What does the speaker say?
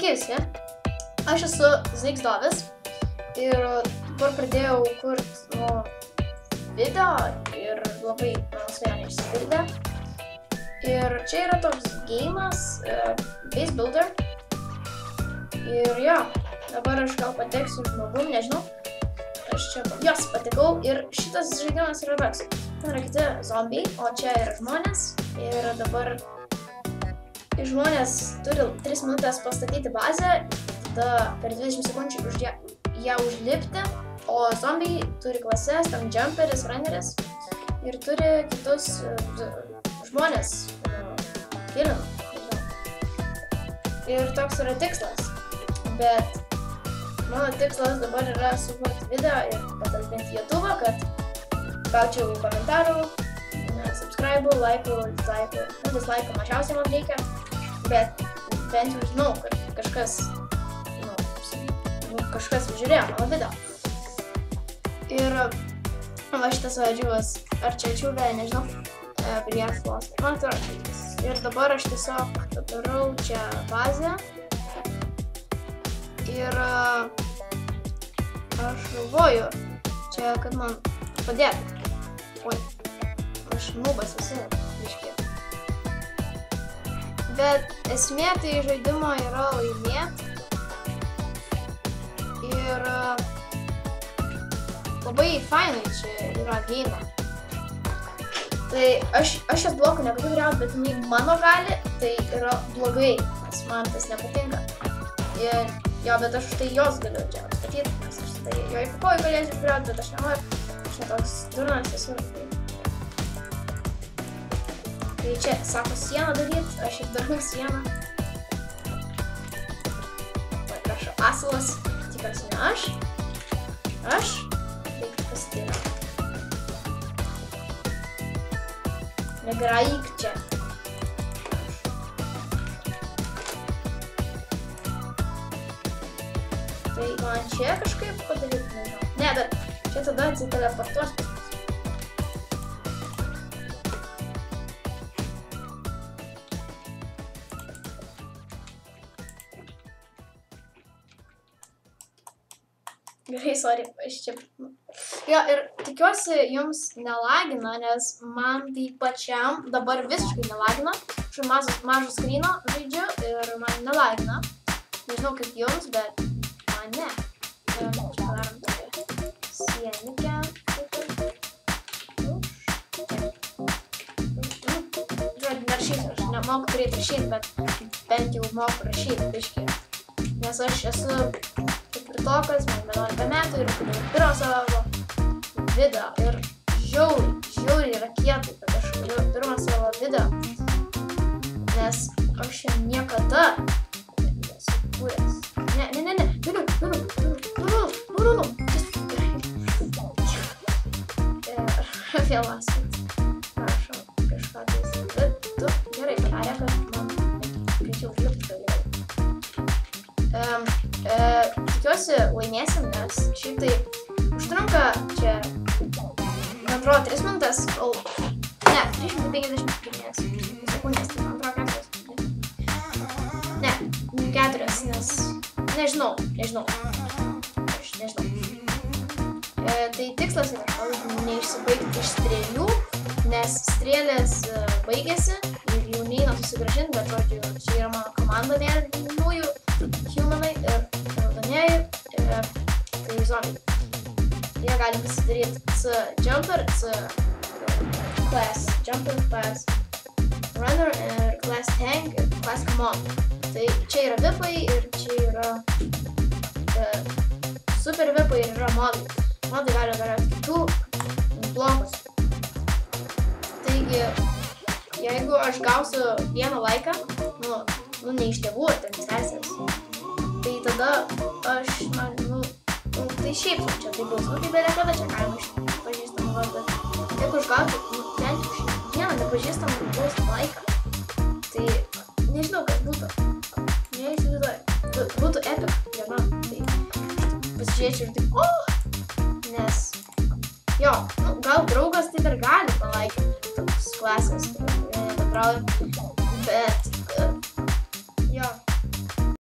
Sveiki visi, aš esu Zigzdovis ir dabar pradėjau kurti video ir labai mano svajonė išsipildė. Ir čia yra toks geimas, Base Builder. Ir jo, dabar aš gal pateksiu žmogum, nežinau. Aš čia patekau ir šitas žaidimas yra toks. Ten yra kiti zombiai, o čia yra žmonės. Ir dabar žmonės turi 3 minutės pastatyti bazę, tada per 20 sekundžių ją užlipti, o zombiai turi klases, ten jumperis, runneris ir turi kitus žmonės kilinų. Ir toks yra tikslas, bet mano tikslas dabar yra sukurti video ir patalpinti YouTube, kad gaučiau komentarų, subscribe, laikų, dislike'ų mažiausiai man reikia, bet bent jau žinau, kad kažkas žiūrėjo mano video. Ir va šitas vadžiuvas, ar čia čiūvė, nežinau, prie flos. Man tai yra. Ir dabar aš tiesiog darau čia bazę. Ir aš galvoju, čia kad man padėtų. Oi, aš nubas esu, biškį. Bet esmė tai žaidimo yra laimėti. Ir labai fainai čia yra geima. Tai aš šios blokų negaliu griauti, bet jinai mano gali, tai yra blogai, nes man tas nepatinka. Ir jo, bet aš už tai jos galiu čia atstatyti, nes aš tai jo įpakojų galėsiu griauti, bet aš nenoriu. Aš netoks durnas esu. Tai čia sako sieną daryti, aš ir darau sieną. Va, prašau, asilas, tikras ne aš. Aš, reikia pasitirti. Negraik čia. Tai man čia kažkaip padaryti, nežinau. Ne, bet čia tada atsiteleportuos. Gerai, sorry, aš čia... Jo, ir tikiuosi jums nelagina, nes man tai pačiam dabar visiškai nelagina. Aš mažo skryno žaidžiu ir man nelagina. Nežinau kaip jums, bet man ne. Čia padarom tokią sienikę. Žodžiu, rašyti, aš nemoku turėti rašyti, bet bent jau moku rašyti biškį. Nes aš esu ketvirtokas, man 11 metų ir turiu pirmą savo video. Ir žiauriai yra kietai, kad aš turiu pirmą savo video. Nes aš čia niekada nesu kūręs. Ne. Nuru. Ir vėl asmet. Prašau, kažką tais. Bet tu gerai padarė, kad man greičiau užlipti galėjau. Tikiuosi laimėsim, nes šiaip tai užtrunka čia, man atrodo, 3 minutės, ne, 350 sekundės, tai man atrodo 4. Ne, 4, nes nežinau. Aš nežinau. Tai tikslas yra, neišsibaigti iš strėlių, nes strėlės baigėsi ir jau neina susigrąžinti, bet žodžiu, čia yra mano komanda mėlynųjų humanai ir raudonieji, tai zombiai. Jie gali pasidaryti C-Jumper, C-Class Jumper, Class Runner ir Class Tank ir Class Command. Tai čia yra vipai ir čia yra super vipai ir yra modai. Modai gali galiauti kitų blokus. Taigi, jeigu aš gausiu vieną laiką, ne iš tėvų, ten sesės, tai tada aš, tai šiaip čia tai bus, tai beje kada čia galima iš pažįstamų vardą. Jeigu aš gausiu bent jau vieną nepažįstamą bus laiką, tai nežinau, kas būtų. Neįsivaizduoju. Būtų epic diena, tai pasižiūrėčiau ir taip, nes jo, gal draugas tai dar gali palaikinti toks klasės, bendrauja, bet